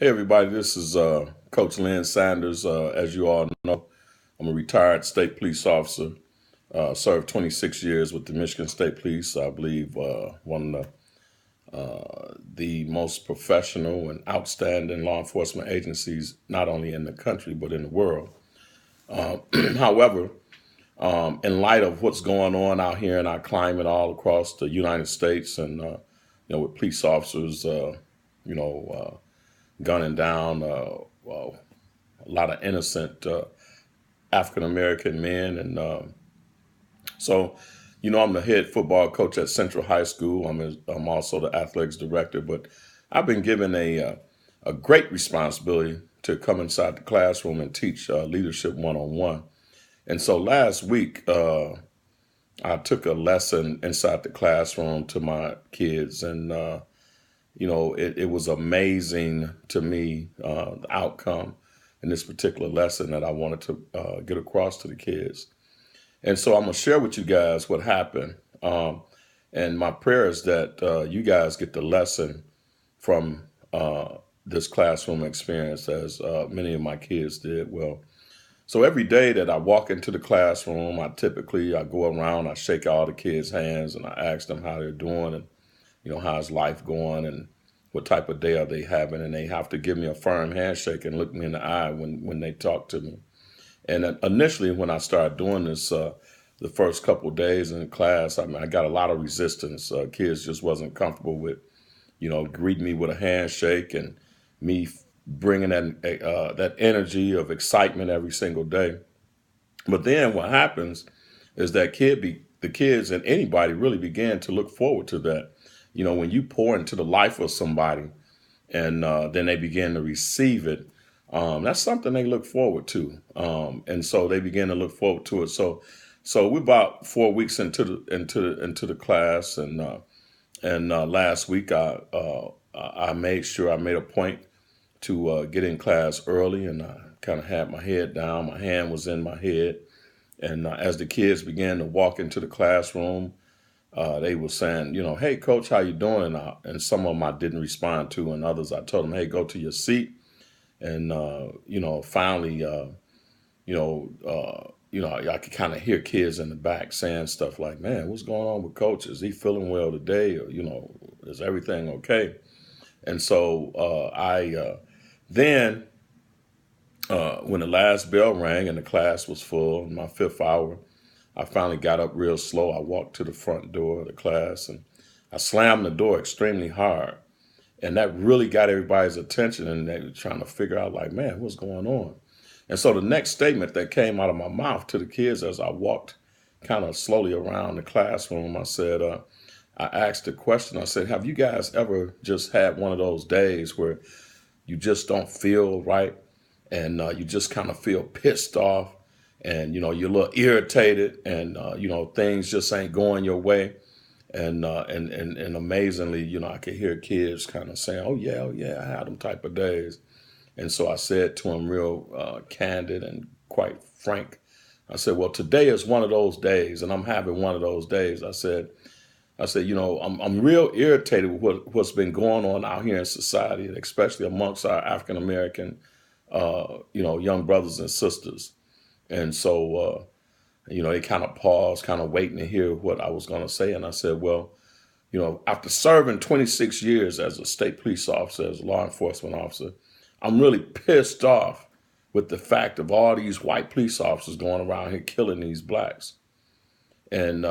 Hey everybody, this is Coach Lynn Sanders. As you all know, I'm a retired state police officer. Served 26 years with the Michigan State Police. I believe one of the most professional and outstanding law enforcement agencies, not only in the country but in the world. However, in light of what's going on out here in our climate all across the United States, and with police officers, you know, gunning down a lot of innocent African American men. And so, I'm the head football coach at Central High School. I'm also the athletics director, but I've been given a great responsibility to come inside the classroom and teach leadership one-on-one. And so last week, I took a lesson inside the classroom to my kids, and it was amazing to me, the outcome in this particular lesson that I wanted to get across to the kids. And so I'm going to share with you guys what happened. And my prayer is that you guys get the lesson from this classroom experience as many of my kids did. Well, so every day that I walk into the classroom, I go around, I shake all the kids' hands, and I ask them how they're doing, and how's life going, and what type of day are they having, and they have to give me a firm handshake and look me in the eye when they talk to me. And initially, when I started doing this, the first couple of days in class, I got a lot of resistance. Kids just wasn't comfortable with, greeting me with a handshake and me bringing that energy of excitement every single day. But then what happens is that the kids and anybody really began to look forward to that. When you pour into the life of somebody and then they begin to receive it, that's something they look forward to. And so they begin to look forward to it. So we're about 4 weeks into the class, and last week I made a point to get in class early, and I kind of had my head down. My hand was in my head, and as the kids began to walk into the classroom, they were saying, "Hey, coach, how you doing?" And some of them I didn't respond to, and others I told them, "Hey, go to your seat." And finally, I could kind of hear kids in the back saying stuff like, "Man, what's going on with coach? Is he feeling well today? Or is everything okay?" And so I then when the last bell rang and the class was full, in my fifth hour, I finally got up real slow. I walked to the front door of the class and I slammed the door extremely hard. And that really got everybody's attention, and they were trying to figure out, like, man, what's going on? And so the next statement that came out of my mouth to the kids as I walked kind of slowly around the classroom, I asked a question. I said, have you guys ever just had one of those days where you just don't feel right, and you just kind of feel pissed off, and you're a little irritated, and things just ain't going your way? And amazingly, I could hear kids kind of saying, oh yeah, I had them type of days. And so I said to them real candid and quite frank, I said, well, today is one of those days, and I'm having one of those days. I said, I'm real irritated with what's been going on out here in society, especially amongst our African American, young brothers and sisters. And so, they kind of paused, kind of waiting to hear what I was going to say. And I said, well, after serving 26 years as a state police officer, as a law enforcement officer, I'm really pissed off with the fact of all these white police officers going around here killing these blacks. And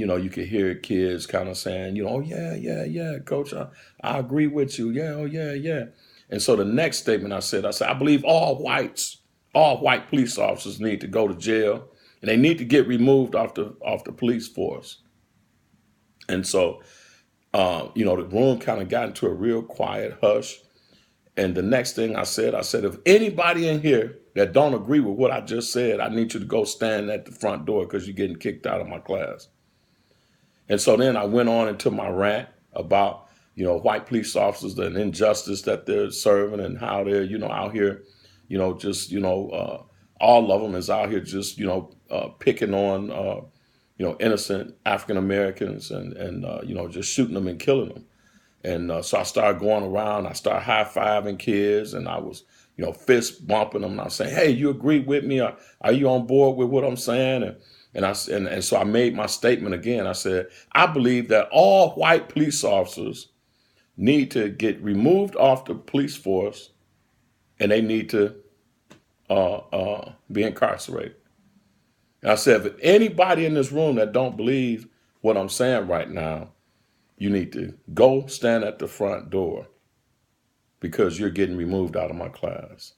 you could hear kids kind of saying, oh yeah, coach, I agree with you. Yeah, oh yeah. And so the next statement I believe all white police officers need to go to jail, and they need to get removed off the police force. And so, the room kind of got into a real quiet hush. And the next thing I said, if anybody in here that don't agree with what I just said, I need you to go stand at the front door because you're getting kicked out of my class. And so then I went on into my rant about, white police officers, the injustice that they're serving, and how they're, out here, all of them is out here just, picking on, innocent African Americans, and just shooting them and killing them. And so I started going around. I started high-fiving kids, and I was, fist bumping them. And I was saying, "Hey, you agree with me? Are you on board with what I'm saying?" And so I made my statement again. I said, "I believe that all white police officers need to get removed off the police force, and they need to be incarcerated." And I said, "If anybody in this room that don't believe what I'm saying right now, you need to go stand at the front door because you're getting removed out of my class."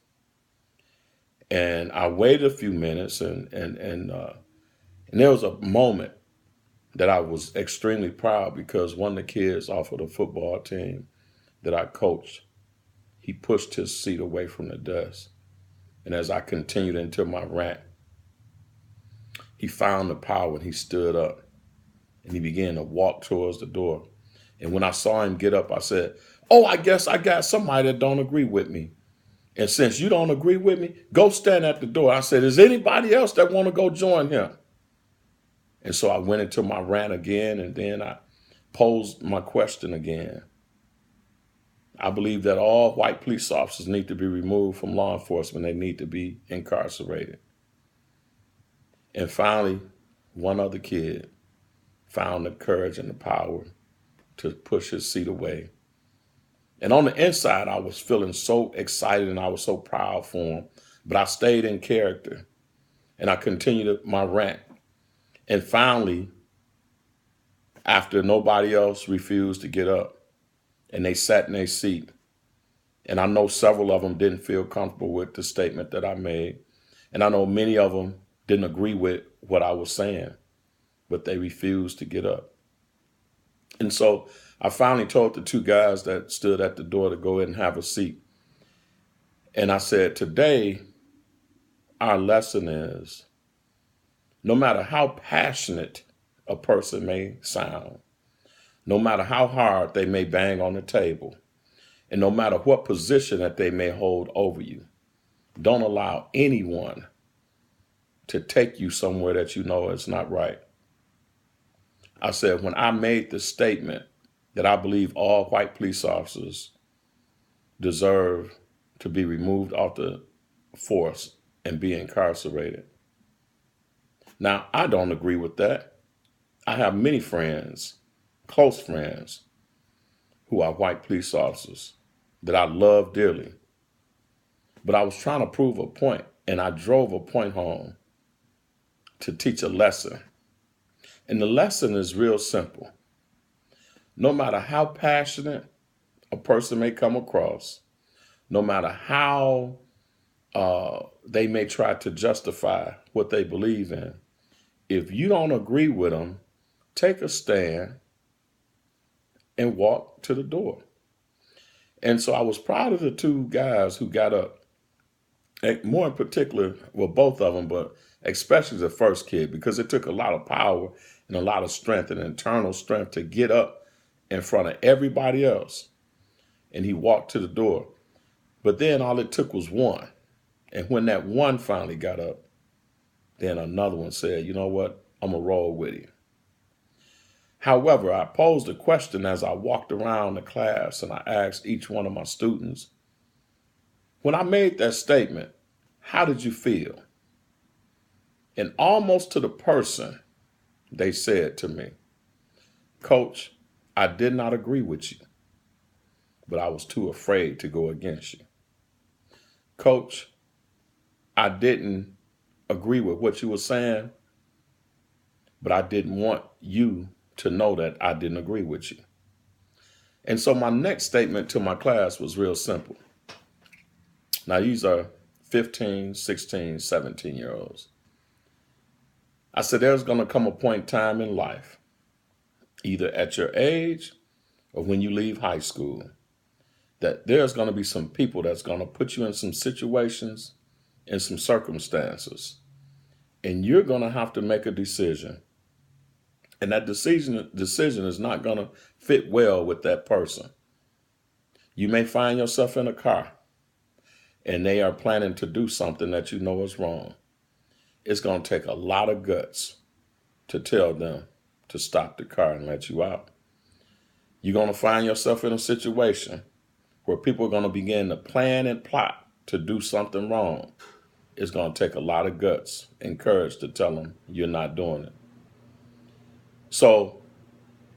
And I waited a few minutes, and there was a moment that I was extremely proud because one of the kids off of the football team that I coached, he pushed his seat away from the desk. And as I continued into my rant, he found the power and he stood up and he began to walk towards the door. And when I saw him get up, I said, "Oh, I guess I got somebody that don't agree with me. And since you don't agree with me, go stand at the door." I said, "Is anybody else that want to go join him?" And so I went into my rant again, and then I posed my question again. I believe that all white police officers need to be removed from law enforcement. They need to be incarcerated. And finally, one other kid found the courage and the power to push his seat away. And on the inside, I was feeling so excited and I was so proud for him. But I stayed in character and I continued my rant. And finally, after nobody else refused to get up and they sat in their seat, and I know several of them didn't feel comfortable with the statement that I made. And I know many of them didn't agree with what I was saying, but they refused to get up. And so I finally told the two guys that stood at the door to go ahead and have a seat. And I said, "Today, our lesson is no matter how passionate a person may sound, no matter how hard they may bang on the table, and no matter what position that they may hold over you, don't allow anyone to take you somewhere that you know is not right." I said, when I made the statement that I believe all white police officers deserve to be removed off the force and be incarcerated. Now, I don't agree with that. I have many friends, close friends, who are white police officers that I love dearly. But I was trying to prove a point, and I drove a point home to teach a lesson. And the lesson is real simple. No matter how passionate a person may come across, no matter how they may try to justify what they believe in, if you don't agree with them, take a stand and walk to the door. And so I was proud of the two guys who got up, and more in particular, well, both of them, but especially the first kid, because it took a lot of power and a lot of strength and internal strength to get up in front of everybody else. And he walked to the door. But then all it took was one. And when that one finally got up, then another one said, "You know what? I'm going to roll with you." However, I posed a question as I walked around the class and I asked each one of my students, when I made that statement, how did you feel? And almost to the person, they said to me, "Coach, I did not agree with you, but I was too afraid to go against you. Coach, I didn't agree with what you were saying, but I didn't want you to know that I didn't agree with you." And so my next statement to my class was real simple. Now, these are 15, 16, 17-year-olds. I said, there's going to come a point in time in life, either at your age or when you leave high school, that there's going to be some people that's going to put you in some situations and some circumstances, and you're going to have to make a decision. And that decision is not going to fit well with that person. You may find yourself in a car and they are planning to do something that you know is wrong. It's going to take a lot of guts to tell them to stop the car and let you out. You're going to find yourself in a situation where people are going to begin to plan and plot to do something wrong. It's going to take a lot of guts and courage to tell them you're not doing it. So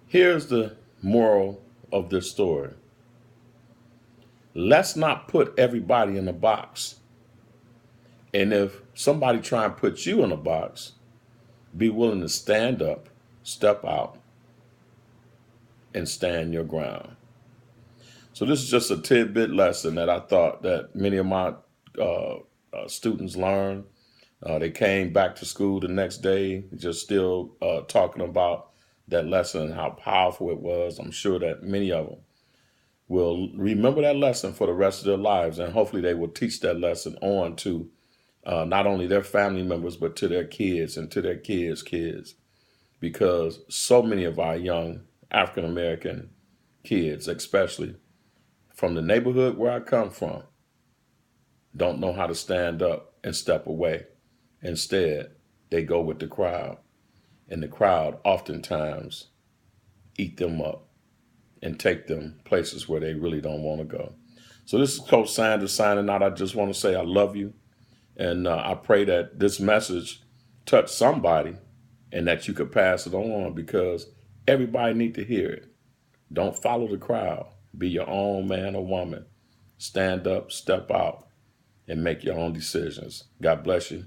here's the moral of this story. Let's not put everybody in a box. And if somebody try and put you in a box, be willing to stand up, step out, and stand your ground. So this is just a tidbit lesson that I thought that many of my students learned. They came back to school the next day, just still talking about that lesson and how powerful it was. I'm sure that many of them will remember that lesson for the rest of their lives, and hopefully they will teach that lesson on to not only their family members, but to their kids and to their kids' kids, because so many of our young African American kids, especially from the neighborhood where I come from, don't know how to stand up and step away. Instead, they go with the crowd, and the crowd oftentimes eat them up and take them places where they really don't want to go. So this is Coach Sanders signing out. I just want to say I love you, and I pray that this message touched somebody and that you could pass it on, because everybody need to hear it. Don't follow the crowd. Be your own man or woman. Stand up, step out, and make your own decisions. God bless you.